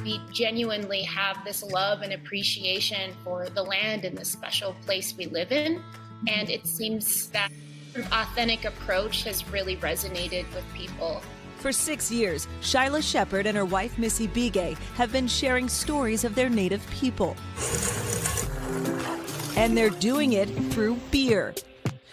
We genuinely have this love and appreciation for the land and the special place we live in. And it seems that authentic approach has really resonated with people. For 6 years, Shyla Shepherd and her wife, Missy Bigay, have been sharing stories of their native people. And they're doing it through beer.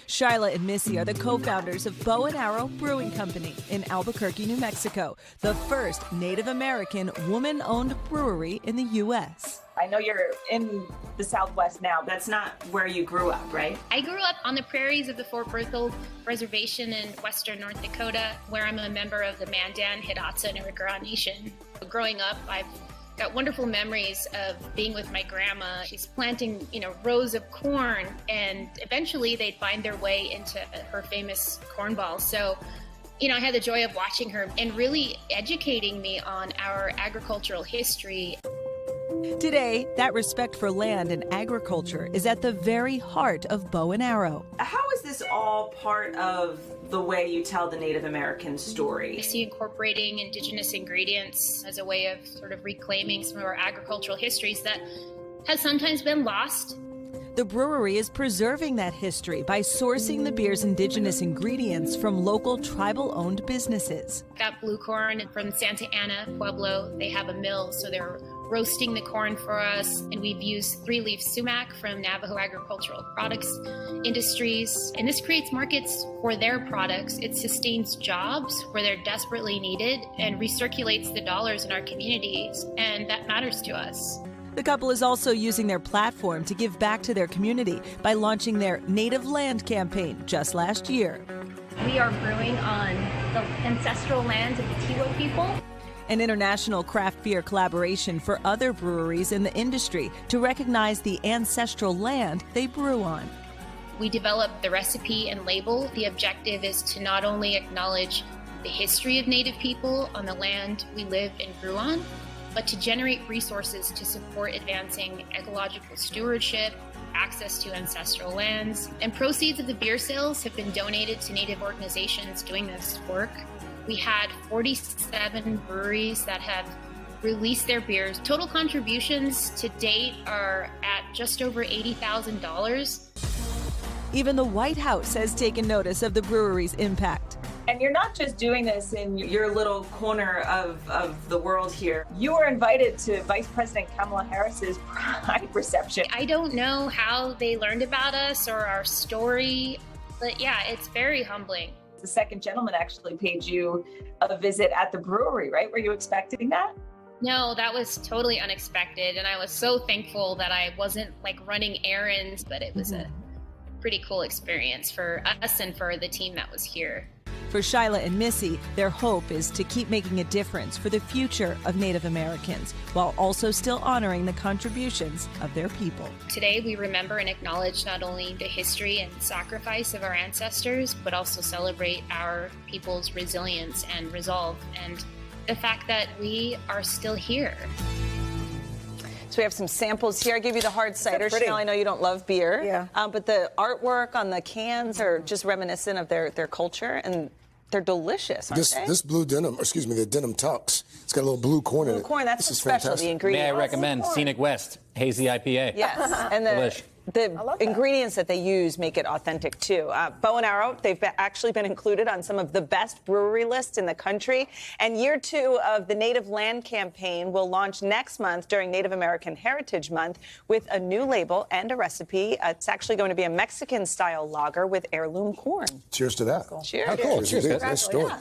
Shyla and Missy are the co-founders of Bow and Arrow Brewing Company in Albuquerque, New Mexico, the first Native American woman-owned brewery in the U.S. I know you're in the Southwest now. That's not where you grew up, right? I grew up on the prairies of the Fort Berthold Reservation in western North Dakota, where I'm a member of the Mandan, Hidatsa, and Arikara Nation. Growing up, I've got wonderful memories of being with my grandma. She's planting, rows of corn, and eventually they'd find their way into her famous corn ball. So, I had the joy of watching her and really educating me on our agricultural history. Today, that respect for land and agriculture is at the very heart of Bow and Arrow. How is this all part of the way you tell the Native American story? I see incorporating indigenous ingredients as a way of sort of reclaiming some of our agricultural histories that has sometimes been lost. The brewery is preserving that history by sourcing the beer's indigenous ingredients from local tribal-owned businesses. Got blue corn from Santa Ana, Pueblo. They have a mill, so they're roasting the corn for us, and we've used 3-leaf sumac from Navajo Agricultural Products Industries, and this creates markets for their products. It sustains jobs where they're desperately needed and recirculates the dollars in our communities, and that matters to us. The couple is also using their platform to give back to their community by launching their Native Land campaign just last year. We are brewing on the ancestral lands of the Tiwo people. An international craft beer collaboration for other breweries in the industry to recognize the ancestral land they brew on. We developed the recipe and label. The objective is to not only acknowledge the history of Native people on the land we live and grew on, but to generate resources to support advancing ecological stewardship, access to ancestral lands, and proceeds of the beer sales have been donated to Native organizations doing this work. We had 47 breweries that have released their beers. Total contributions to date are at just over $80,000. Even the White House has taken notice of the brewery's impact. And you're not just doing this in your little corner of the world here. You were invited to Vice President Kamala Harris's Pride reception. I don't know how they learned about us or our story, but yeah, it's very humbling. The second gentleman actually paid you a visit at the brewery, right? Were you expecting that? No, that was totally unexpected. And I was so thankful that I wasn't running errands, but it was a pretty cool experience for us and for the team that was here. For Shyla and Missy, their hope is to keep making a difference for the future of Native Americans, while also still honoring the contributions of their people. Today, we remember and acknowledge not only the history and sacrifice of our ancestors, but also celebrate our people's resilience and resolve, and the fact that we are still here. So we have some samples here. I gave you the hard cider. Chanel, I know you don't love beer. Yeah. But the artwork on the cans are just reminiscent of their culture, and they're delicious, aren't they? This blue denim, the denim tux, it's got a little blue corn in it. Blue corn, that's the specialty ingredient. May I recommend Scenic West Hazy IPA? Yes, and the ingredients that they use make it authentic, too. Bow and Arrow, they've actually been included on some of the best brewery lists in the country. And year 2 of the Native Land campaign will launch next month during Native American Heritage Month with a new label and a recipe. It's actually going to be a Mexican-style lager with heirloom corn. Cheers to that. Cheers. How cool. Cheers. Nice story.